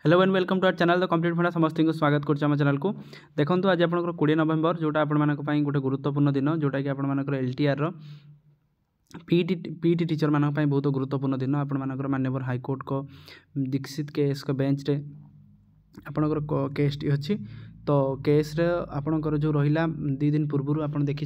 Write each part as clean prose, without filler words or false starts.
Hello and welcome to our channel the complete फंडा समस्त को स्वागत करुँ चैनल को। देखो आज आप 20 नवेम्बर जोटा आपण गोटे गुरुत्वपूर्ण दिन जोटा कि आपर एलटीआर पीटी टीचर मानक बहुत गुरुत्वपूर्ण दिन। आपर माननीय हाईकोर्ट को दीक्षित केस को बेंच रे आपणकर केस टी अच्छी तो केस रे आपणकर जो रहा 2 दिन पूर्व आप देखी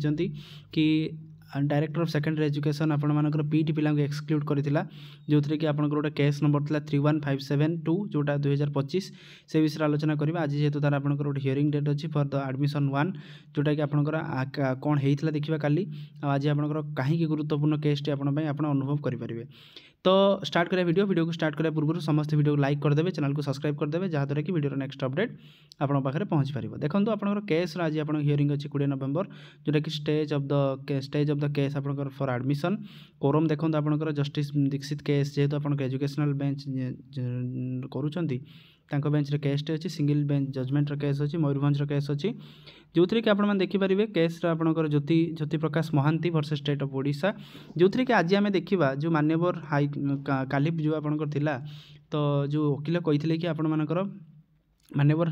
कि डायरेक्टर ऑफ सेकेंडरी एजुकेशन आपर पीटी पिला एक्सक्लूड करथिला जो थी कि आपंकर गोटे केस नंबर था 31572 जोटा 2025 से विषय आलोचना करवा। आज जेहेतु तार आपंकर गोटे हियरिंग डेट अच्छी फॉर द एडमिशन 1 जोटा कि आपंकर कौन होता देखा काली आज आपंकर कहीं गुरुत्वपूर्ण केस टी आप अनुभव करेंगे। तो स्टार्ट करें वीडियो को स्टार्ट करने पूर्व समस्त वीडियो को लाइक करदे, चैनल को सब्सक्राइब करदे जहाँद्वारा कि वीडियो नेक्स्ट अपडेट आपन पाखे पहुँच पार। देखो आपंकर केस आज आप हियरिंग अच्छी 20 नवेम्बर जोटा कि स्टेज ऑफ द केस आपंकर फॉर एडमिशन कोरम देखो आपंकर जस्टिस दीक्षित केस जेहेतु आप एजुकेशनल बेंच करुँच बेंच रे केस अच्छी सिंगल बेंच जजमेंट केस अच्छी मयूरभंज केस अच्छी जो थी कि आप देखिपारे केस आपंकर Jyoti Prakash Mahanty versus state of Odisha जो थी कि आज आम देखा जो मान्यवर हाई काली जो आपंकर थिला तो जो वकिल कही कि आपण मानकर मान्यवर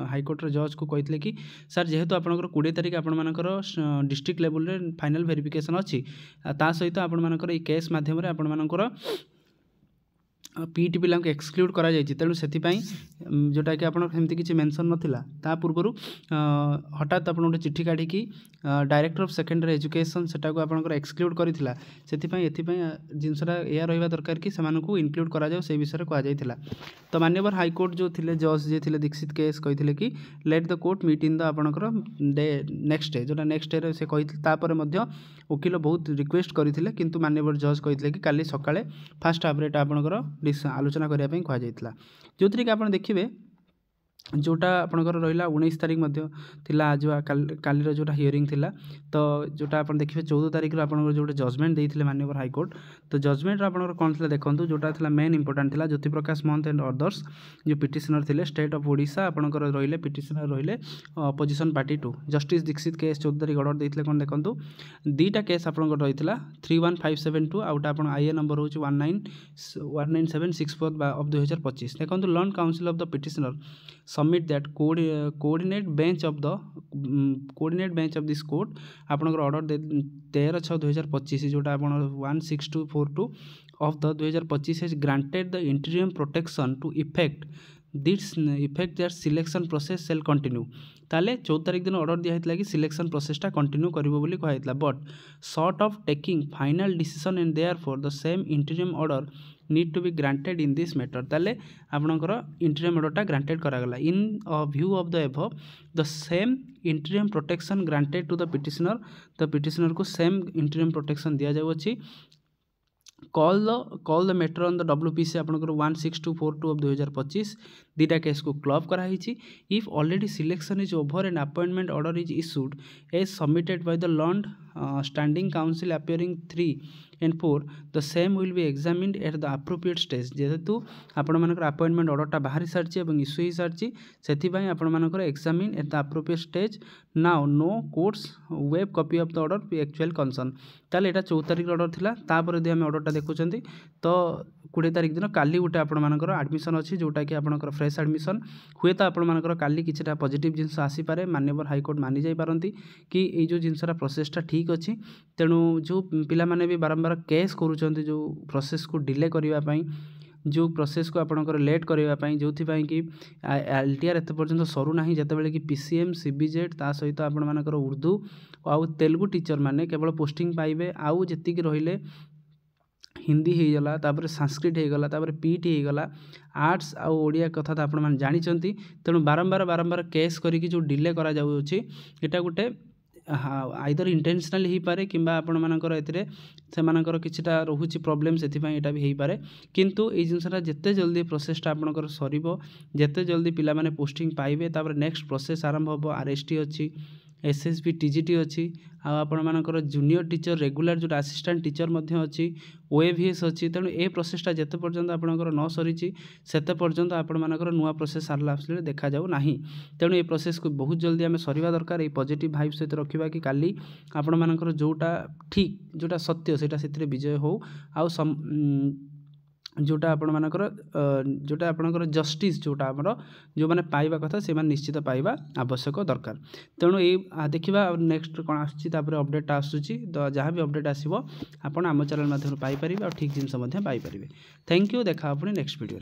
हाईकोर्टर जज को कहते कि सर जेहेतु आपंकर 20 तारीख आपर डिस्ट्रिक्ट लेवल रे फाइनल वेरिफिकेशन अच्छी ता सहित आपर ये केस मध्यम आपर पीटी पिला एक्सक्लूड करा जायछि तेणु से जोटा कि आपमती किसी मेंशन नाला ता पूर्व हठात आप गोटे चिट्ठी काढ़ी डायरेक्टर ऑफ सेकेंडरी एजुकेशन सेटा को आपंकर एक्सक्लूड करथिला जिनसटा या रहा दरकार कि सेमानकु इनक्लूड करा जाओ से विषय कहुला। तो मान्यवर हाईकोर्ट जो थिले जज जे थिले दीक्षित केस कहते कि let the court meet in the आपंकर डे नेक्स्ट डे जोटा नेक्स्ट डे से कही वकिल बहुत रिक्वेस्ट करते किंतु मान्यवर जज कहते कि काली सकाळे फास्ट हाफ आपंकर आलोचना करने कहुला जो थी कि आप देखिए जोटा आपंकर रहा 19 तारीख थिला आज कालीर जोटा हियरिंग थिला तो जोटा आप देखिए 14 तारीख आप जो जजमेंट देते मान्यवर हाईकोर्ट तो जजमेंट आपंकर कौन था देखो जोटा था मेन इंपोर्टाट था ज्योति प्रकाश महंत एंड अदर्स जो पिटिशनर थे स्टेट ऑफ ओडिशा आपंकर रही पिटिशनर रही opposition party 2 justice Dikshit case 14 तारीख ऑर्डर देते कौन देखो 2टा केस आपंकर रही 31572 आउटा आप आईए नंबर हूँ 19764 ऑफ 2025 देखो learn counsel of the petitioner submit that coordinate bench of this court आपंकर ऑर्डर 13/6/2025 जोटा आप 16242 of the 2025 has granted the interim protection to effect that selection process shall continue ताले 14 तारीख दिन ऑर्डर दिया है कि सिलेक्शन प्रोसेसटा कंटिन्यू करिवो बोली कहला but short of taking final decision and therefore the same interim order need to be granted in this matter ताले आपणकर इंटीरियम ऑर्डरटा ग्रांटेड करागला इन व्यू ऑफ द एभव the same interim protection granted to the petitioner को same interim protection दिया जाउछि call the matter on the WPC आपंकर 16242 of 2025 2टा केस को क्लब कराई if already selection is over and appointment order is issued as submitted by the learned standing counsel appearing 3 and 4 the same will be examined at the appropriate stage जेहेतु आपण मानकर appointment ऑर्डरटा बाहरी सारी और इश्यू हो सारी से आपण मानकर examine at the appropriate stage now no courts web copy of the order actual concern ताले एटा 14 तारीख ऑर्डर थिला तापर यदि आम ऑर्डरटा देखुं तो 20 तारीख दिन काली गोटे आपर एडमिशन अच्छी जोटा कि आपंकर फ्रेश एडमिशन हुए तो आपर काली किछटा पॉजिटिव जिनस आसीपारे मान्यवर हाईकोर्ट मानि जाई पारंती कि ये जो जिनसरा प्रोसेसटा ठीक अच्छी तेणु जो पिला माने भी बारंबार केस करुँच जो प्रोसेस को डिले करने जो प्रोसेस को आपंकर लेट करने जो कि एलटीआर एत पर्यंत सरूना जितेबाला कि PCM CBZ ता सहित आपण मानकर उर्दू आउ तेलुगु टीचर माने केवल पोस्टिंग पाइबे आउ जेतिक रहिले हिंदी होगला तापर संस्कृत होगला तापर पीटी होगला आर्ट्स आउ ओडिया कथा तो आपण माने जानिचंती तेणु बारंबार केस करिकि जो डिले करा जाउछि एटा गुटे आइदर इंटेंशनली हो पारे कि आपण मानकर एथिरे सेमानकर किछटा रहुछि प्रॉब्लम से एटा भी हो पारे किंतु ए जिनसटा जेते जल्दी प्रोसेसटा आपनकर सरीबो जेते जल्दी पिला माने पोस्टिंग पाइबे तापर नेक्स्ट प्रोसेस आरंभ होबो RST अच्छी SSB TGT अच्छी आपण मानकर जूनियर टीचर रेगुलर जो असिस्टेंट टीचर मध्य अच्छी OAVS अच्छी तेणु ए प्रोसेसटा जेते पर्यंत आपनकर न सरीची सेते पर्यंत आपण मानकर नुआ प्रोसेस सारला आसले देखा जाऊ नाही तेणु ए प्रोसेस को बहुत जल्दी आम सरीवा दरकार ए पॉजिटिव भाइब सहित रखिबा कि काली आपण मानकर जोटा ठीक जोटा सत्य सेटा सेतिरे विजय हो आउ जोटा जोटा आपणकर जस्टिस जोटा आमर जो मैंने पाइबा कथा से निश्चित पाइबा आवश्यक दरकार। तेणु ये देखा नेक्स्ट कौन आसपर अपडेट आसूसी तो जहाँ भी अपडेट आसो आप आम चैनल माध्यम पाइपर और ठीक जिनस पाइपर। थैंक यू, देखा पुणी नेक्स्ट वीडियो।